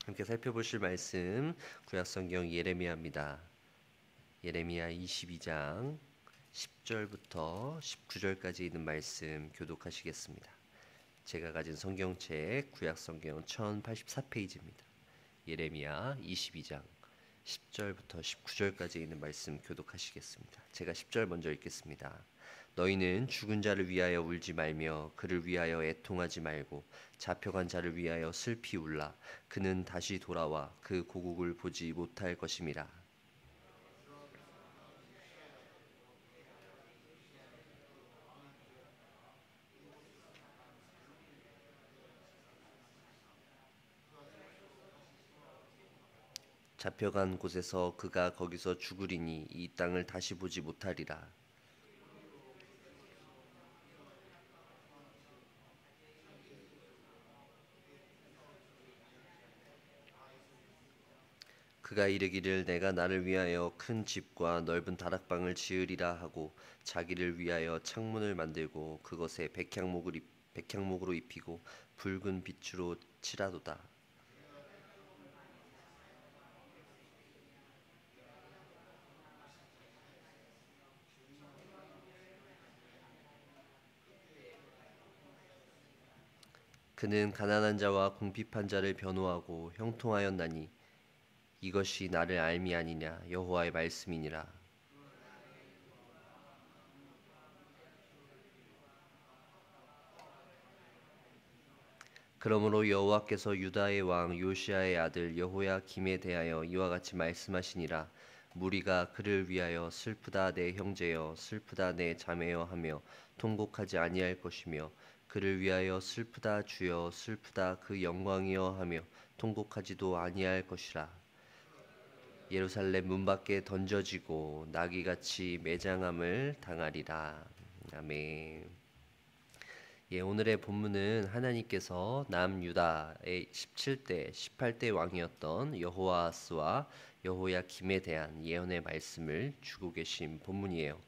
함께 살펴보실 말씀 구약성경 예레미야입니다. 예레미야 22장 10절부터 19절까지 있는 말씀 교독하시겠습니다. 제가 가진 성경책 구약성경 1084페이지입니다. 예레미야 22장 10절부터 19절까지 있는 말씀 교독하시겠습니다. 제가 10절 먼저 읽겠습니다. 너희는 죽은 자를 위하여 울지 말며 그를 위하여 애통하지 말고 잡혀간 자를 위하여 슬피 울라. 그는 다시 돌아와 그 고국을 보지 못할 것임이라. 잡혀간 곳에서 그가 거기서 죽으리니 이 땅을 다시 보지 못하리라. 그가 이르기를 내가 나를 위하여 큰 집과 넓은 다락방을 지으리라 하고 자기를 위하여 창문을 만들고 그것에 백향목으로 입히고 붉은 빛으로 칠하도다. 그는 가난한 자와 궁핍한 자를 변호하고 형통하였나니 이것이 나를 알미 아니냐 여호와의 말씀이니라. 그러므로 여호와께서 유다의 왕 요시야의 아들 여호야김에 대하여 이와 같이 말씀하시니라. 무리가 그를 위하여 슬프다 내 형제여 슬프다 내 자매여 하며 통곡하지 아니할 것이며 그를 위하여 슬프다 주여 슬프다 그 영광이여 하며 통곡하지도 아니할 것이라. 예루살렘 문 밖에 던져지고 나귀같이 매장함을 당하리라. 아멘. 예, 오늘의 본문은 하나님께서 남유다의 17대, 18대 왕이었던 여호아스와 여호야김에 대한 예언의 말씀을 주고 계신 본문이에요.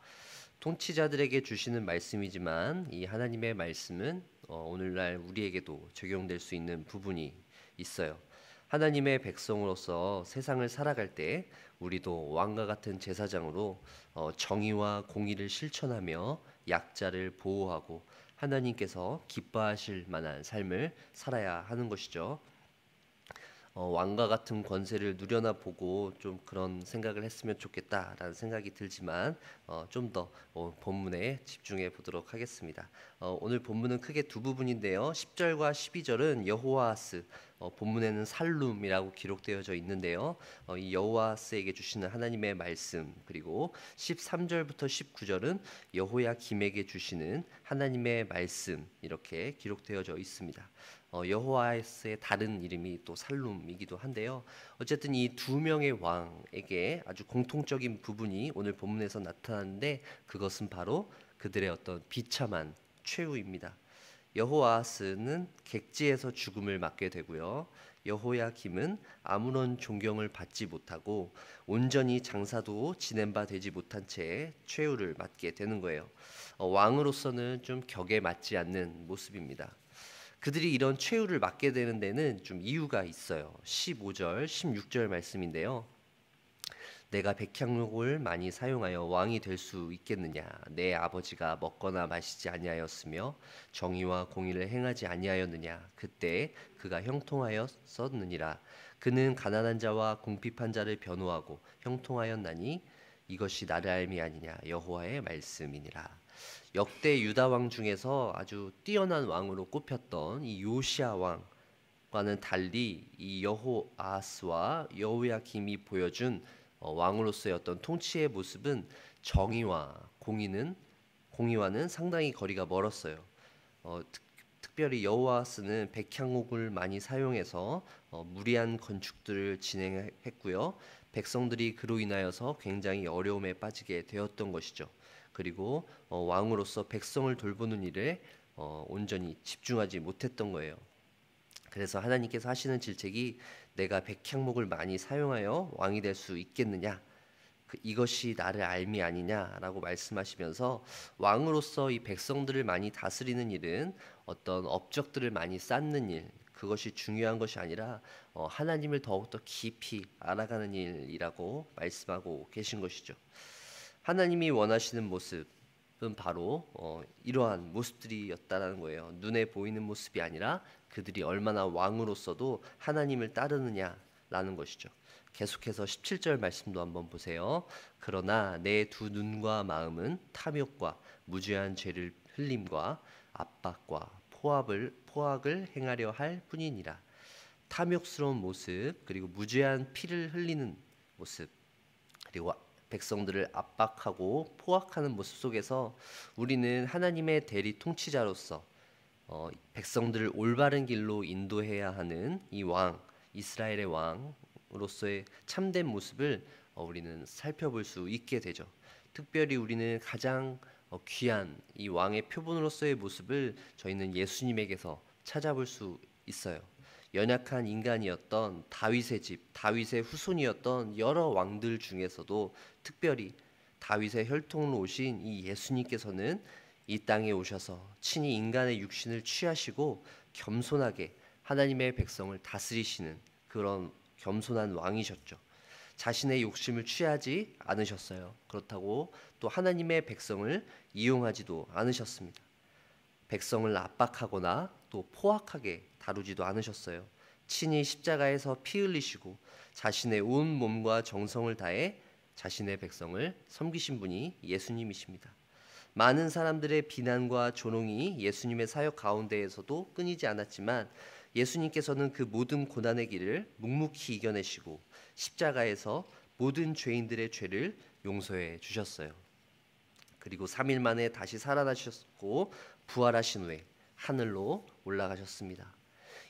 통치자들에게 주시는 말씀이지만 이 하나님의 말씀은 오늘날 우리에게도 적용될 수 있는 부분이 있어요. 하나님의 백성으로서 세상을 살아갈 때 우리도 왕과 같은 제사장으로 정의와 공의를 실천하며 약자를 보호하고 하나님께서 기뻐하실 만한 삶을 살아야 하는 것이죠. 왕과 같은 권세를 누려나 보고 좀 그런 생각을 했으면 좋겠다라는 생각이 들지만 좀 더 본문에 집중해 보도록 하겠습니다. 오늘 본문은 크게 두 부분인데요. 10절과 12절은 여호아스, 본문에는 살룸이라고 기록되어져 있는데요. 이 여호아스에게 주시는 하나님의 말씀, 그리고 13절부터 19절은 여호야김에게 주시는 하나님의 말씀, 이렇게 기록되어져 있습니다. 여호와스의 다른 이름이 또 살룸이기도 한데요. 어쨌든 이 두 명의 왕에게 아주 공통적인 부분이 오늘 본문에서 나타나는데 그것은 바로 그들의 어떤 비참한 최후입니다. 여호아스는 객지에서 죽음을 맞게 되고요. 여호야김은 아무런 존경을 받지 못하고 온전히 장사도 지낸 바 되지 못한 채 최후를 맞게 되는 거예요. 왕으로서는 좀 격에 맞지 않는 모습입니다. 그들이 이런 최후를 맞게 되는 데는 좀 이유가 있어요. 15절, 16절 말씀인데요. 내가 백향목을 많이 사용하여 왕이 될 수 있겠느냐? 내 아버지가 먹거나 마시지 아니하였으며 정의와 공의를 행하지 아니하였느냐? 그때 그가 형통하였었느니라. 그는 가난한 자와 궁핍한 자를 변호하고 형통하였나니 이것이 나를 알미 아니냐 여호와의 말씀이니라. 역대 유다 왕 중에서 아주 뛰어난 왕으로 꼽혔던 이 요시야 왕과는 달리 이 여호아스와 여호야김이 보여준 왕으로서의 어떤 통치의 모습은 정의와 공의와는 상당히 거리가 멀었어요. 특별히 여호아스는 백향목을 많이 사용해서 무리한 건축들을 진행했고요. 백성들이 그로 인하여서 굉장히 어려움에 빠지게 되었던 것이죠. 그리고 왕으로서 백성을 돌보는 일에 온전히 집중하지 못했던 거예요. 그래서 하나님께서 하시는 질책이 내가 백향목을 많이 사용하여 왕이 될 수 있겠느냐? 이것이 나를 알미 아니냐라고 말씀하시면서 왕으로서 이 백성들을 많이 다스리는 일은 어떤 업적들을 많이 쌓는 일, 그것이 중요한 것이 아니라 하나님을 더욱더 깊이 알아가는 일이라고 말씀하고 계신 것이죠. 하나님이 원하시는 모습은 바로 이러한 모습들이었다라는 거예요. 눈에 보이는 모습이 아니라 그들이 얼마나 왕으로서도 하나님을 따르느냐라는 것이죠. 계속해서 17절 말씀도 한번 보세요. 그러나 내 두 눈과 마음은 탐욕과 무죄한 죄를 흘림과 압박과 포악을 행하려 할 뿐이니라. 탐욕스러운 모습, 그리고 무죄한 피를 흘리는 모습, 그리고 백성들을 압박하고 포악하는 모습 속에서 우리는 하나님의 대리 통치자로서 백성들을 올바른 길로 인도해야 하는 이 왕, 이스라엘의 왕으로서의 참된 모습을 우리는 살펴볼 수 있게 되죠. 특별히 우리는 가장 귀한 이 왕의 표본으로서의 모습을 저희는 예수님에게서 찾아볼 수 있어요. 연약한 인간이었던 다윗의 집, 다윗의 후손이었던 여러 왕들 중에서도 특별히 다윗의 혈통으로 오신 이 예수님께서는 이 땅에 오셔서 친히 인간의 육신을 취하시고 겸손하게 하나님의 백성을 다스리시는 그런 겸손한 왕이셨죠. 자신의 욕심을 취하지 않으셨어요. 그렇다고 또 하나님의 백성을 이용하지도 않으셨습니다. 백성을 압박하거나 또 포악하게 다루지도 않으셨어요. 친히 십자가에서 피 흘리시고 자신의 온 몸과 정성을 다해 자신의 백성을 섬기신 분이 예수님이십니다. 많은 사람들의 비난과 조롱이 예수님의 사역 가운데에서도 끊이지 않았지만 예수님께서는 그 모든 고난의 길을 묵묵히 이겨내시고 십자가에서 모든 죄인들의 죄를 용서해 주셨어요. 그리고 3일 만에 다시 살아나셨고 부활하신 후에 하늘로 올라가셨습니다.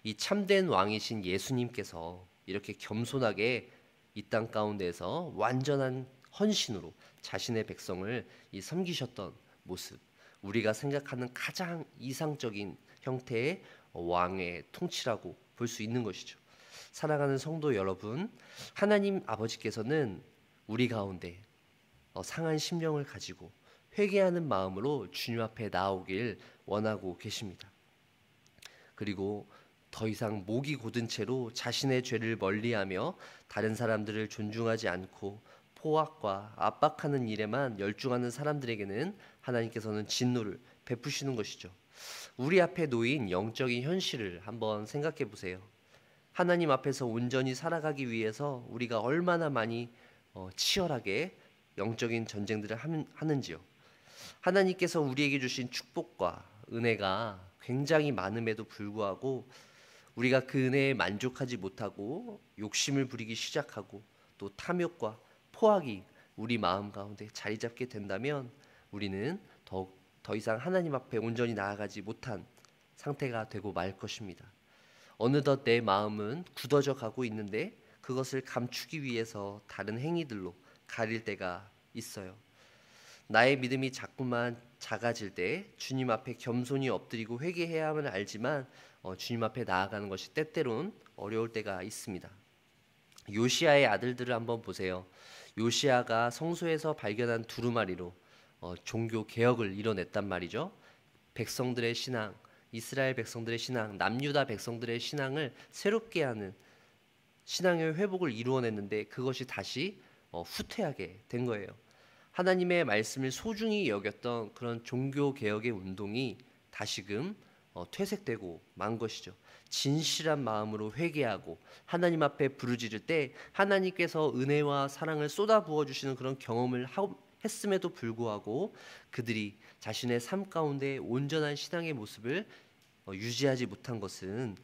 이 참된 왕이신 예수님께서 이렇게 겸손하게 이 땅 가운데서 완전한 헌신으로 자신의 백성을 섬기셨던 모습, 우리가 생각하는 가장 이상적인 형태의 왕의 통치라고 볼 수 있는 것이죠. 사랑하는 성도 여러분, 하나님 아버지께서는 우리 가운데 상한 심령을 가지고 회개하는 마음으로 주님 앞에 나오길 원하고 계십니다. 그리고 더 이상 목이 곧은 채로 자신의 죄를 멀리하며 다른 사람들을 존중하지 않고 포악과 압박하는 일에만 열중하는 사람들에게는 하나님께서는 진노를 베푸시는 것이죠. 우리 앞에 놓인 영적인 현실을 한번 생각해 보세요. 하나님 앞에서 온전히 살아가기 위해서 우리가 얼마나 많이 치열하게 영적인 전쟁들을 하는지요. 하나님께서 우리에게 주신 축복과 은혜가 굉장히 많음에도 불구하고 우리가 그 은혜에 만족하지 못하고 욕심을 부리기 시작하고 또 탐욕과 포악이 우리 마음 가운데 자리 잡게 된다면 우리는 더 이상 하나님 앞에 온전히 나아가지 못한 상태가 되고 말 것입니다. 어느덧 내 마음은 굳어져 가고 있는데 그것을 감추기 위해서 다른 행위들로 가릴 때가 있어요. 나의 믿음이 자꾸만 작아질 때 주님 앞에 겸손히 엎드리고 회개해야 함을 알지만 주님 앞에 나아가는 것이 때때론 어려울 때가 있습니다. 요시야의 아들들을 한번 보세요. 요시야가 성소에서 발견한 두루마리로 종교 개혁을 이뤄냈단 말이죠. 백성들의 신앙, 이스라엘 백성들의 신앙, 남유다 백성들의 신앙을 새롭게 하는 신앙의 회복을 이루어냈는데 그것이 다시 후퇴하게 된 거예요. 하나님의 말씀을 소중히 여겼던 그런 종교 개혁의 운동이 다시금 퇴색되고 만 것이죠. 진실한 마음으로 회개하고 하나님 앞에 부르짖을 때 하나님께서 은혜와 사랑을 쏟아부어 주시는 그런 경험을 했음에도 불구하고 그들이 자신의 삶 가운데 온전한 신앙의 모습을 유지하지 못한 것은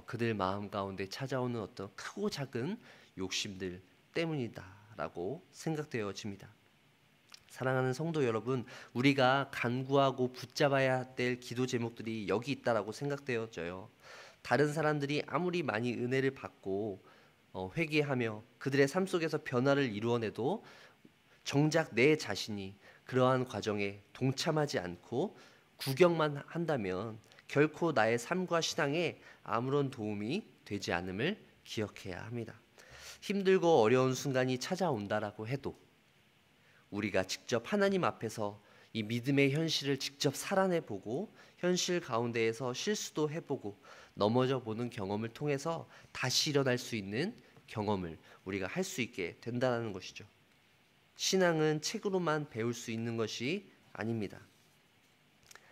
그들 마음 가운데 찾아오는 어떤 크고 작은 욕심들 때문이다라고 생각되어집니다. 사랑하는 성도 여러분, 우리가 간구하고 붙잡아야 될 기도 제목들이 여기 있다라고 생각되어져요. 다른 사람들이 아무리 많이 은혜를 받고 회개하며 그들의 삶 속에서 변화를 이루어내도 정작 내 자신이 그러한 과정에 동참하지 않고 구경만 한다면 결코 나의 삶과 신앙에 아무런 도움이 되지 않음을 기억해야 합니다. 힘들고 어려운 순간이 찾아온다라고 해도 우리가 직접 하나님 앞에서 이 믿음의 현실을 직접 살아내보고 현실 가운데에서 실수도 해보고 넘어져 보는 경험을 통해서 다시 일어날 수 있는 경험을 우리가 할 수 있게 된다는 것이죠. 신앙은 책으로만 배울 수 있는 것이 아닙니다.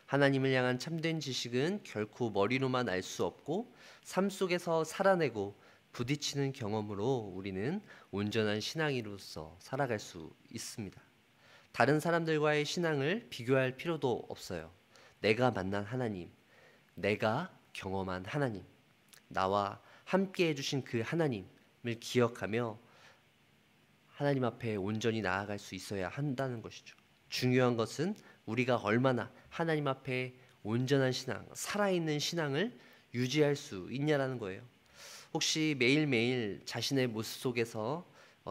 하나님을 향한 참된 지식은 결코 머리로만 알 수 없고 삶 속에서 살아내고 부딪히는 경험으로 우리는 온전한 신앙인으로서 살아갈 수 있습니다. 다른 사람들과의 신앙을 비교할 필요도 없어요. 내가 만난 하나님, 내가 경험한 하나님, 나와 함께 해주신 그 하나님을 기억하며 하나님 앞에 온전히 나아갈 수 있어야 한다는 것이죠. 중요한 것은 우리가 얼마나 하나님 앞에 온전한 신앙, 살아있는 신앙을 유지할 수 있냐라는 거예요. 혹시 매일매일 자신의 모습 속에서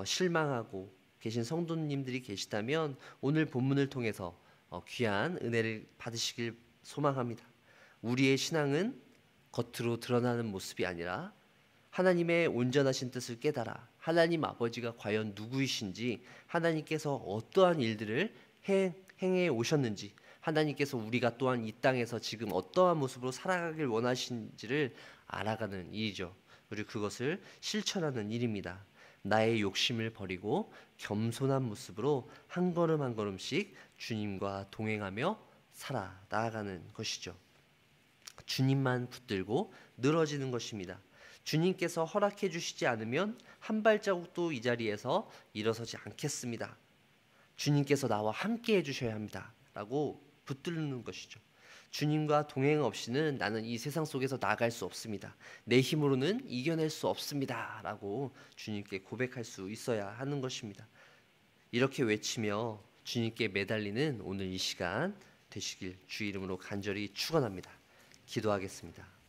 실망하고 계신 성도님들이 계시다면 오늘 본문을 통해서 귀한 은혜를 받으시길 소망합니다. 우리의 신앙은 겉으로 드러나는 모습이 아니라 하나님의 온전하신 뜻을 깨달아 하나님 아버지가 과연 누구이신지, 하나님께서 어떠한 일들을 행해 오셨는지, 하나님께서 우리가 또한 이 땅에서 지금 어떠한 모습으로 살아가길 원하신지를 알아가는 일이죠. 그리고 그것을 실천하는 일입니다. 나의 욕심을 버리고 겸손한 모습으로 한 걸음 한 걸음씩 주님과 동행하며 살아 나아가는 것이죠. 주님만 붙들고 늘어지는 것입니다. 주님께서 허락해 주시지 않으면 한 발자국도 이 자리에서 일어서지 않겠습니다. 주님께서 나와 함께 해주셔야 합니다 라고 붙들는 것이죠. 주님과 동행 없이는 나는 이 세상 속에서 나아갈 수 없습니다. 내 힘으로는 이겨낼 수 없습니다 라고 주님께 고백할 수 있어야 하는 것입니다. 이렇게 외치며 주님께 매달리는 오늘 이 시간 되시길 주 이름으로 간절히 축원합니다. 기도하겠습니다.